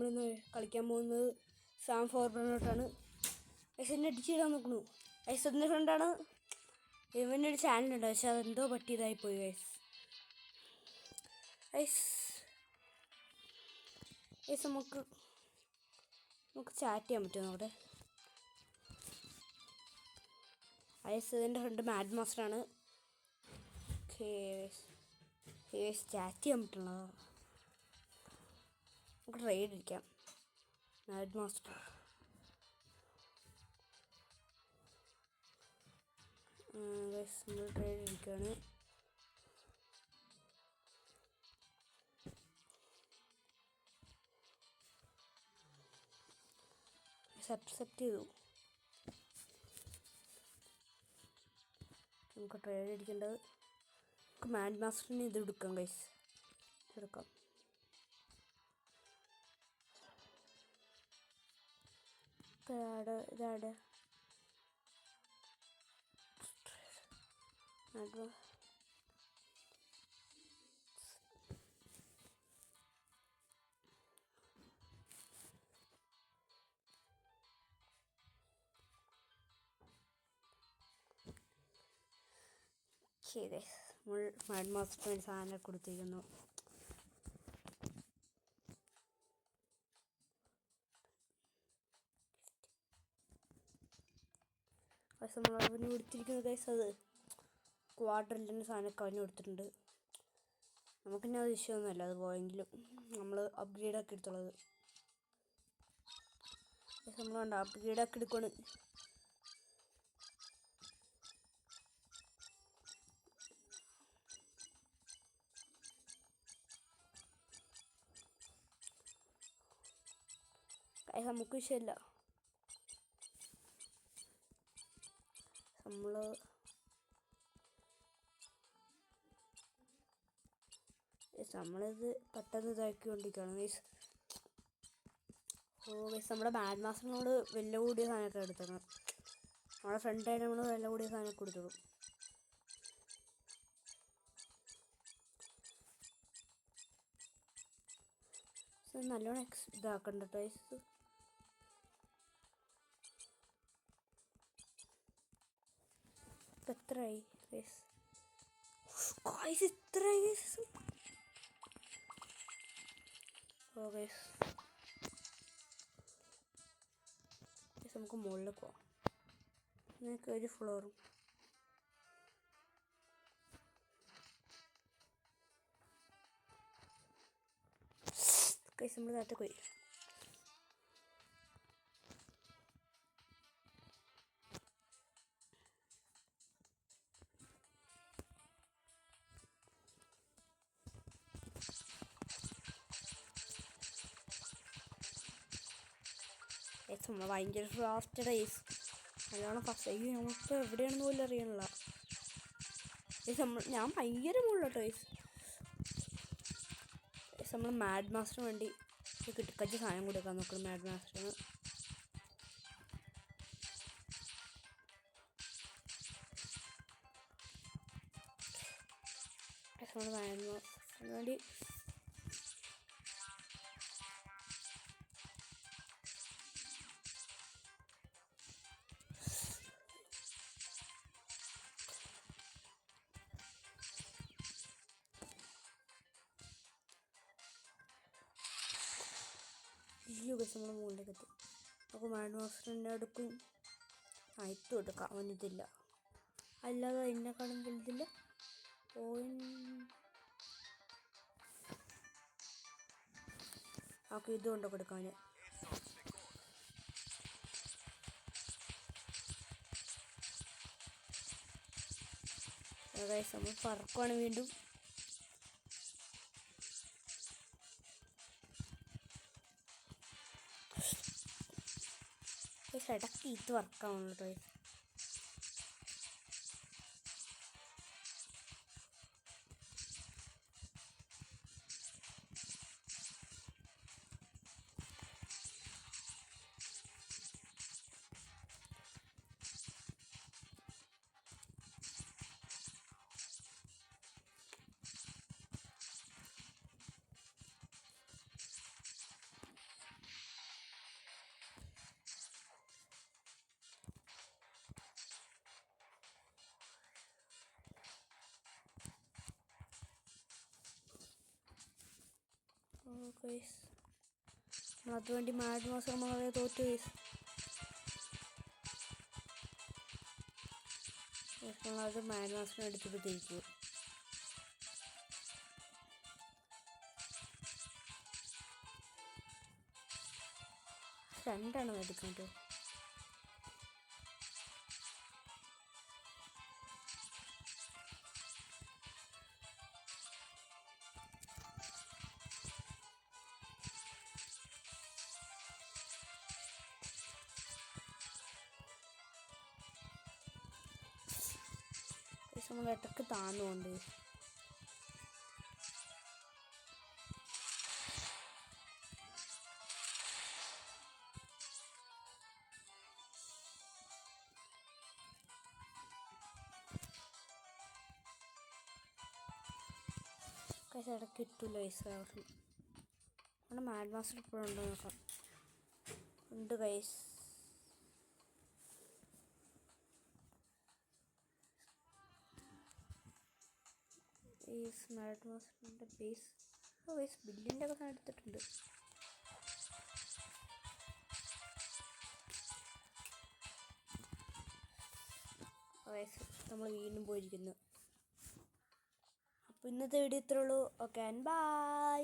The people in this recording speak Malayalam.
നമ്മളിന്ന് കളിക്കാൻ പോകുന്നത് സാം ഫോർബ്രനോട്ടാണ്. ഗൈസ് എന്നെ അടിച്ചിടാൻ നോക്കണു. ഗൈസ് എൻ്റെ ഫ്രണ്ടാണ്. ഇവൻ്റെ ഒരു ചാനലുണ്ട്, പക്ഷെ അതെന്തോ പറ്റിയതായിപ്പോയി ഗൈസ്. ഗൈസ് നമുക്ക് ചാറ്റ് ചെയ്യാൻ പറ്റുമോ അവിടെ? ഗൈസ് ഇതിൻ്റെ ഫ്രണ്ട് മാഡ് മാസ്റ്ററാണ്. ചാറ്റ് ചെയ്യാൻ പറ്റുള്ളൂ. നമുക്ക് ട്രേഡ് അടിക്കാം. മാഡ് മാസ്റ്റർ നമ്മൾ ട്രേഡ് അടിക്കുകയാണ്. അക്സെപ്റ്റ് ചെയ്തു. നമുക്ക് ട്രേഡ് അടിക്കേണ്ടത് നമുക്ക് മാഡ് മാസ്റ്ററിന് ഇത് എടുക്കാം ഗൈസ്. ഇതെടുക്കാം. ഇതാട് ശരി, നമ്മൾ മാഡ് മാസ്റ്ററിന് സാധനം കൊടുത്തിരിക്കുന്നു. പക്ഷെ നമ്മൾ അവന് കൊടുത്തിരിക്കുന്ന ഗൈസ് അത് ക്വാഡ്രില്ലിൻ്റെ സാധനമൊക്കെ അവന് കൊടുത്തിട്ടുണ്ട്. നമുക്കിന്നെ അത് വിഷയമൊന്നുമല്ല, അത് പോയെങ്കിലും നമ്മൾ അപ്ഗ്രേഡാക്കി എടുത്തുള്ളത്. നമ്മൾ വേണ്ട അപ്ഗ്രേഡാക്കി എടുക്കുകയാണ്. നമുക്ക് വിഷയമില്ല. നമ്മളിത് പെട്ടെന്ന് ഇതാക്കിക്കൊണ്ടിരിക്കുകയാണ് ഗൈസ്. നമ്മുടെ മാഡ് മാസ്റ്ററിനോട് വില കൂടിയ സാധനമൊക്കെ എടുത്തേക്കണം. നമ്മുടെ ഫ്രണ്ടായിട്ട് നമ്മൾ വില കൂടിയ സാധനമൊക്കെ കൊടുത്തോളും. നല്ലോണം ഇതാക്കണ്ട ഗൈസ്. ഇപ്പം എത്രയായി ഗൈസ്? ഇത്രയായി ഗൈസ്. ഓ ഗൈസ് നമുക്ക് മുകളിലേക്ക് പോവാം. നിങ്ങൾക്ക് ഒരു ഫ്ലോറും ഗൈസ് നമ്മൾ നേരത്തെ പോയി. നമ്മൾ ഭയങ്കര ഫാസ്റ്റ് ഡേയ്സ് നല്ലോണം ഫസ്റ്റ് നമുക്ക് എവിടെയാണെന്ന് പോലും അറിയണില്ല. ഞാൻ ഭയങ്കര മുകളിലോട്ടോ ഗൈസ്. നമ്മൾ മാഡ് മാസ്റ്ററിന് വേണ്ടി കിട്ടിക്കച്ച സാധനം കൊടുക്കാൻ നോക്കണം. മാഡ് മാസ്റ്ററിന് വേണ്ടി നമ്മൾ മുകളിലേക്ക് എത്തും. അപ്പോൾ മാഡ് മാസ്റ്ററിൻ്റെ അടുക്കും ഇത്തും എടുക്കാം. അവനിതില്ല, അല്ലാതെ എന്നെക്കാളും വലുതില്ല. ഓക്കെ ഇതുകൊണ്ടോ കൊടുക്കാൻ. നമ്മൾ പറക്കുവാണ് വീണ്ടും. ഇടയ്ക്ക് ഇത് വർക്കാവുള്ളൂ കേട്ടോ. ഗൈസ്. അതുവേണ്ടി മാഡ് മാസം നമ്മളെ തോറ്റു ഗൈസ്. നമ്മളത് മാഡ് മാസിനെ എടുത്തിട്ട് തിരിച്ചു. രണ്ടെണ്ണം എടുക്കണ്ടോ? നമ്മൾ ഇടയ്ക്ക് താന്നുകൊണ്ട് ഇടയ്ക്ക് കിട്ടൂല പൈസ. അവിടെ മാഡ് മാസ്റ്റർ ഇപ്പോഴും ഉണ്ടോ നോക്കാം. ഉണ്ട് കൈസ്. മാഡ് മാസ്റ്ററിൻ്റെ ബേസ് ബേസ് ബില്ലിൻ്റെ ഒക്കെ സാധനം എടുത്തിട്ടുണ്ട്. നമ്മൾ വീണ്ടും പോയിരിക്കുന്നു. അപ്പോൾ ഇന്നത്തെ വീഡിയോ ഇത്രേ ഉള്ളൂ. Okay and by.